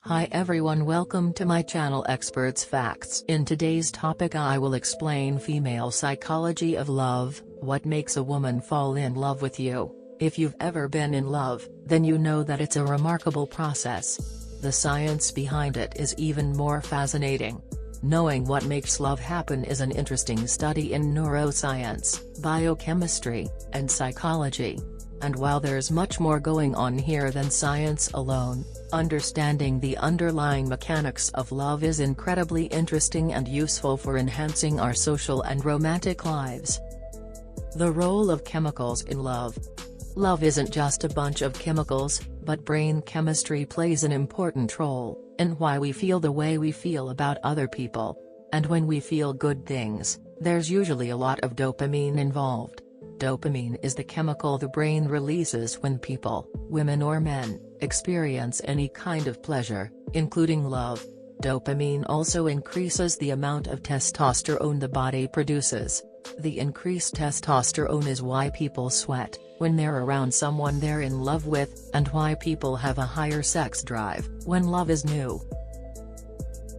Hi everyone, welcome to my channel Experts Facts. In today's topic I will explain female psychology of love, what makes a woman fall in love with you. If you've ever been in love, then you know that it's a remarkable process. The science behind it is even more fascinating. Knowing what makes love happen is an interesting study in neuroscience, biochemistry, and psychology. And while there's much more going on here than science alone, understanding the underlying mechanics of love is incredibly interesting and useful for enhancing our social and romantic lives. The role of chemicals in love. Love isn't just a bunch of chemicals, but brain chemistry plays an important role in why we feel the way we feel about other people. And when we feel good things, there's usually a lot of dopamine involved. Dopamine is the chemical the brain releases when people, women or men, experience any kind of pleasure, including love. Dopamine also increases the amount of testosterone the body produces. The increased testosterone is why people sweat when they're around someone they're in love with, and why people have a higher sex drive when love is new.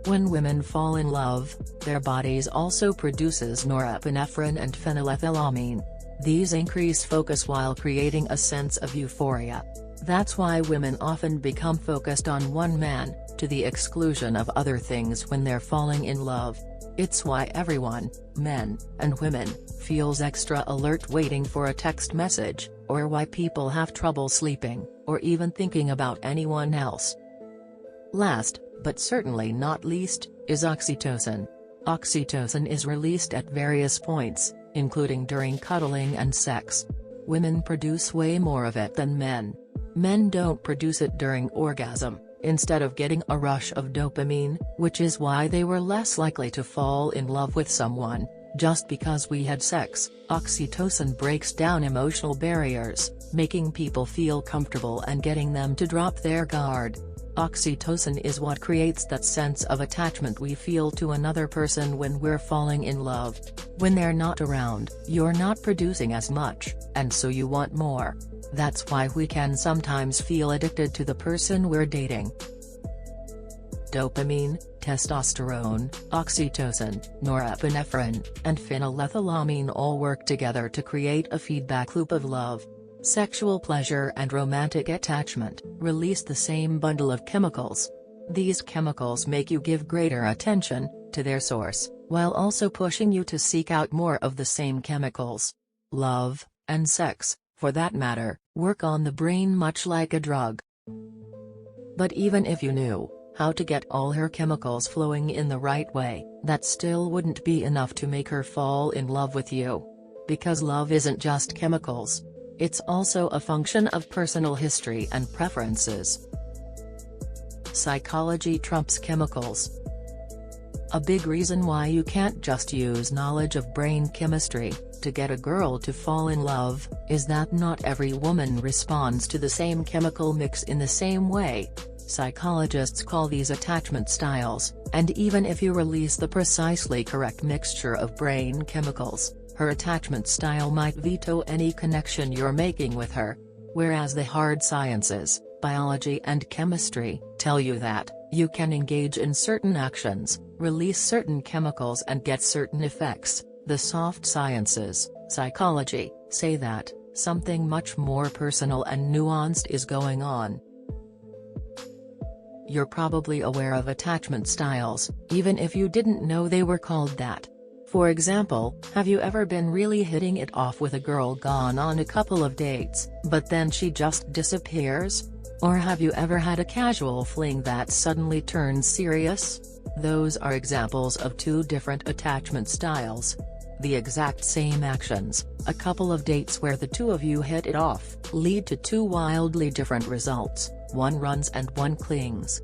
When women fall in love, their bodies also produces norepinephrine and phenylethylamine. These increase focus while creating a sense of euphoria. That's why women often become focused on one man, to the exclusion of other things when they're falling in love. It's why everyone, men and women, feels extra alert waiting for a text message, or why people have trouble sleeping, or even thinking about anyone else. Last, but certainly not least, is oxytocin. Oxytocin is released at various points, including during cuddling and sex. Women produce way more of it than men. Men don't produce it during orgasm, instead of getting a rush of dopamine, which is why they were less likely to fall in love with someone. Just because we had sex, oxytocin breaks down emotional barriers, making people feel comfortable and getting them to drop their guard. Oxytocin is what creates that sense of attachment we feel to another person when we're falling in love. When they're not around, you're not producing as much, and so you want more. That's why we can sometimes feel addicted to the person we're dating. Dopamine, testosterone, oxytocin, norepinephrine, and phenylethylamine all work together to create a feedback loop of love. Sexual pleasure and romantic attachment release the same bundle of chemicals. These chemicals make you give greater attention to their source, while also pushing you to seek out more of the same chemicals. Love, and sex, for that matter, work on the brain much like a drug. But even if you knew how to get all her chemicals flowing in the right way, that still wouldn't be enough to make her fall in love with you. Because love isn't just chemicals. It's also a function of personal history and preferences. Psychology trumps chemicals. A big reason why you can't just use knowledge of brain chemistry to get a girl to fall in love is that not every woman responds to the same chemical mix in the same way. Psychologists call these attachment styles, and even if you release the precisely correct mixture of brain chemicals, her attachment style might veto any connection you're making with her. Whereas the hard sciences, biology and chemistry, tell you that you can engage in certain actions, release certain chemicals and get certain effects, the soft sciences, psychology, say that something much more personal and nuanced is going on. You're probably aware of attachment styles, even if you didn't know they were called that. For example, have you ever been really hitting it off with a girl, gone on a couple of dates, but then she just disappears? Or have you ever had a casual fling that suddenly turns serious? Those are examples of two different attachment styles. The exact same actions, a couple of dates where the two of you hit it off, lead to two wildly different results, one runs and one clings.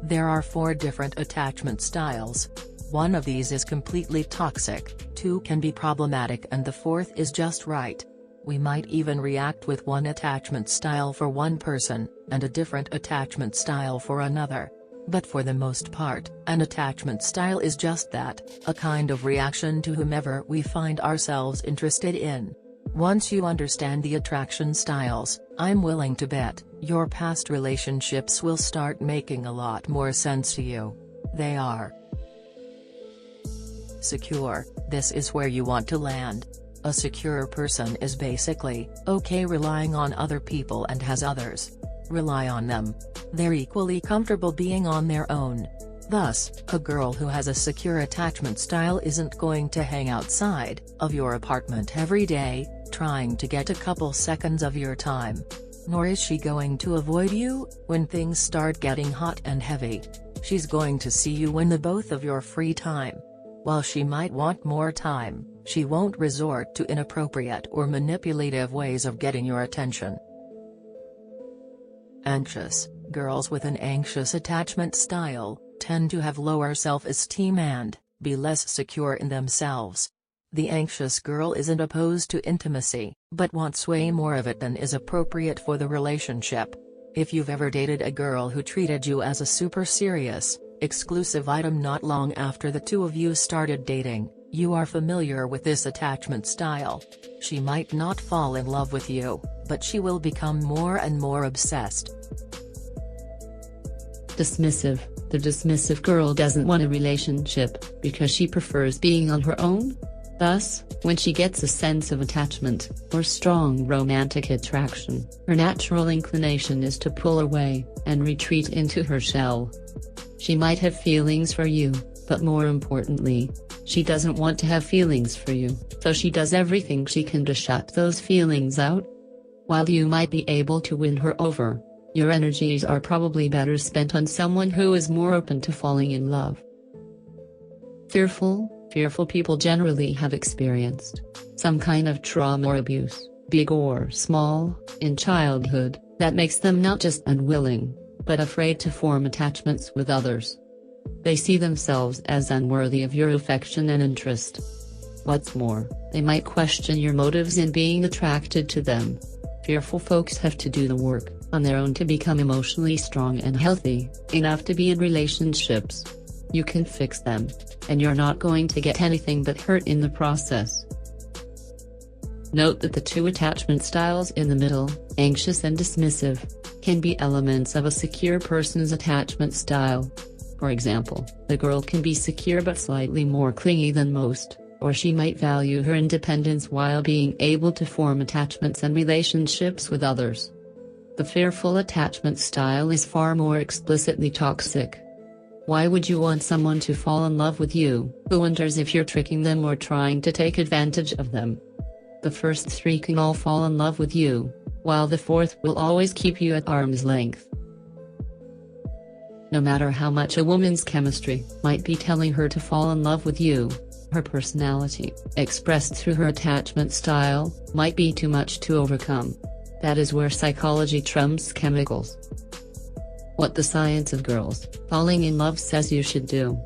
There are 4 different attachment styles. One of these is completely toxic, 2 can be problematic, and the 4th is just right. We might even react with one attachment style for one person, and a different attachment style for another. But for the most part, an attachment style is just that, a kind of reaction to whomever we find ourselves interested in. Once you understand the attraction styles, I'm willing to bet your past relationships will start making a lot more sense to you. They are secure. This is where you want to land. A secure person is basically okay relying on other people and has others rely on them. They're equally comfortable being on their own. Thus, a girl who has a secure attachment style isn't going to hang outside of your apartment every day, trying to get a couple seconds of your time. Nor is she going to avoid you when things start getting hot and heavy. She's going to see you when the both of your free time. While she might want more time, she won't resort to inappropriate or manipulative ways of getting your attention. Anxious. Girls with an anxious attachment style tend to have lower self-esteem and be less secure in themselves. The anxious girl isn't opposed to intimacy, but wants way more of it than is appropriate for the relationship. If you've ever dated a girl who treated you as a super serious, exclusive item not long after the two of you started dating, you are familiar with this attachment style. She might not fall in love with you, but she will become more and more obsessed. Dismissive. The dismissive girl doesn't want a relationship because she prefers being on her own. Thus, when she gets a sense of attachment or strong romantic attraction, her natural inclination is to pull away and retreat into her shell. She might have feelings for you, but more importantly, she doesn't want to have feelings for you, so she does everything she can to shut those feelings out. While you might be able to win her over, your energies are probably better spent on someone who is more open to falling in love. Fearful people generally have experienced some kind of trauma or abuse, big or small, in childhood, that makes them not just unwilling, but afraid to form attachments with others. They see themselves as unworthy of your affection and interest. What's more, they might question your motives in being attracted to them. Fearful folks have to do the work on their own to become emotionally strong and healthy enough to be in relationships. You can fix them, and you're not going to get anything but hurt in the process. Note that the two attachment styles in the middle, anxious and dismissive, can be elements of a secure person's attachment style. For example, the girl can be secure but slightly more clingy than most, or she might value her independence while being able to form attachments and relationships with others. The fearful attachment style is far more explicitly toxic. Why would you want someone to fall in love with you, who wonders if you're tricking them or trying to take advantage of them? The first three can all fall in love with you, while the fourth will always keep you at arm's length. No matter how much a woman's chemistry might be telling her to fall in love with you, her personality, expressed through her attachment style, might be too much to overcome. That is where psychology trumps chemicals. What the science of girls falling in love says you should do.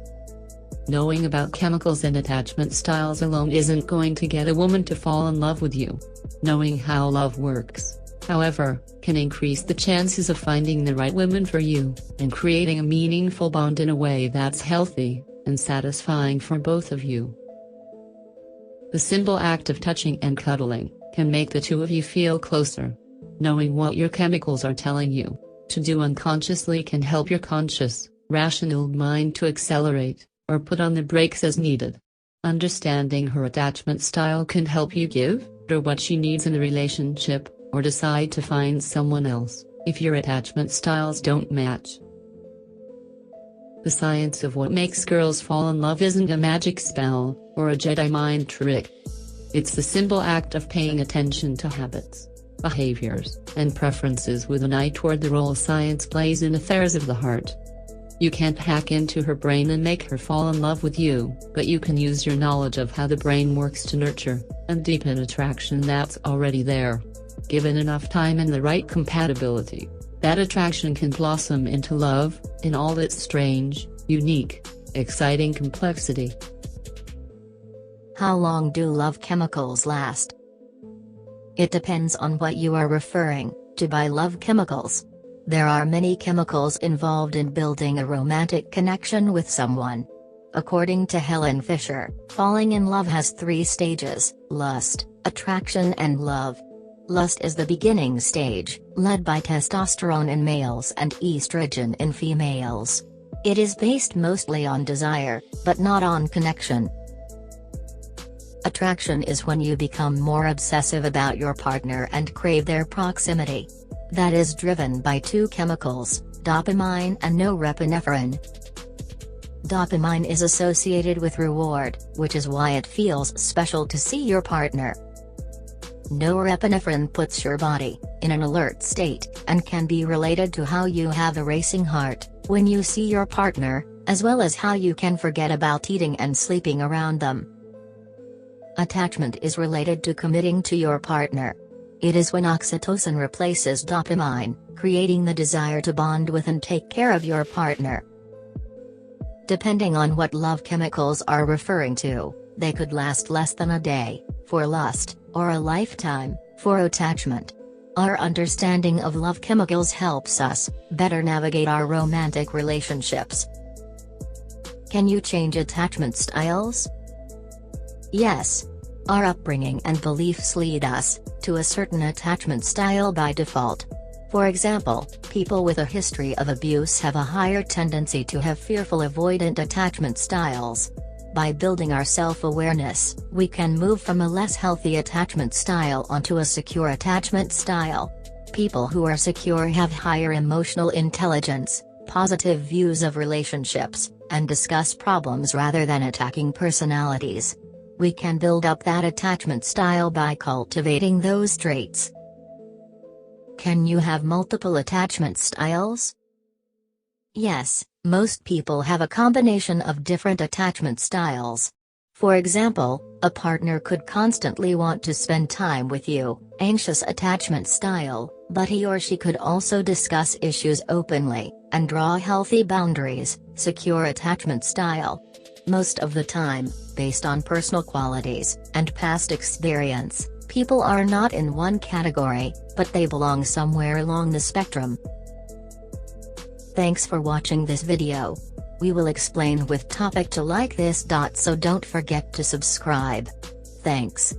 Knowing about chemicals and attachment styles alone isn't going to get a woman to fall in love with you. Knowing how love works, however, can increase the chances of finding the right woman for you, and creating a meaningful bond in a way that's healthy and satisfying for both of you. The simple act of touching and cuddling can make the two of you feel closer. Knowing what your chemicals are telling you to do unconsciously can help your conscious, rational mind to accelerate, or put on the brakes as needed. Understanding her attachment style can help you give her what she needs in a relationship, or decide to find someone else, if your attachment styles don't match. The science of what makes girls fall in love isn't a magic spell, or a Jedi mind trick. It's the simple act of paying attention to habits, behaviors, and preferences with an eye toward the role science plays in affairs of the heart. You can't hack into her brain and make her fall in love with you, but you can use your knowledge of how the brain works to nurture and deepen attraction that's already there. Given enough time and the right compatibility, that attraction can blossom into love, in all its strange, unique, exciting complexity. How long do love chemicals last? It depends on what you are referring to by love chemicals. There are many chemicals involved in building a romantic connection with someone. According to Helen Fisher, falling in love has 3 stages: lust, Attraction and love. Lust is the beginning stage, led by testosterone in males and estrogen in females. It is based mostly on desire, but not on connection. Attraction is when you become more obsessive about your partner and crave their proximity. That is driven by two chemicals, dopamine and norepinephrine. Dopamine is associated with reward, which is why it feels special to see your partner. Norepinephrine puts your body in an alert state, and can be related to how you have a racing heart when you see your partner, as well as how you can forget about eating and sleeping around them. Attachment is related to committing to your partner. It is when oxytocin replaces dopamine, creating the desire to bond with and take care of your partner. Depending on what love chemicals are referring to, they could last less than a day, for lust, or a lifetime, for attachment. Our understanding of love chemicals helps us better navigate our romantic relationships. Can you change attachment styles? Yes. Our upbringing and beliefs lead us to a certain attachment style by default. For example, people with a history of abuse have a higher tendency to have fearful avoidant attachment styles. By building our self-awareness, we can move from a less healthy attachment style onto a secure attachment style. People who are secure have higher emotional intelligence, positive views of relationships, and discuss problems rather than attacking personalities. We can build up that attachment style by cultivating those traits. Can you have multiple attachment styles? Yes, most people have a combination of different attachment styles. For example, a partner could constantly want to spend time with you, anxious attachment style, but he or she could also discuss issues openly, and draw healthy boundaries, secure attachment style. Most of the time, based on personal qualities and past experience, people are not in one category, but they belong somewhere along the spectrum. Thanks for watching this video. We will explain with topic to like this. So don't forget to subscribe. Thanks.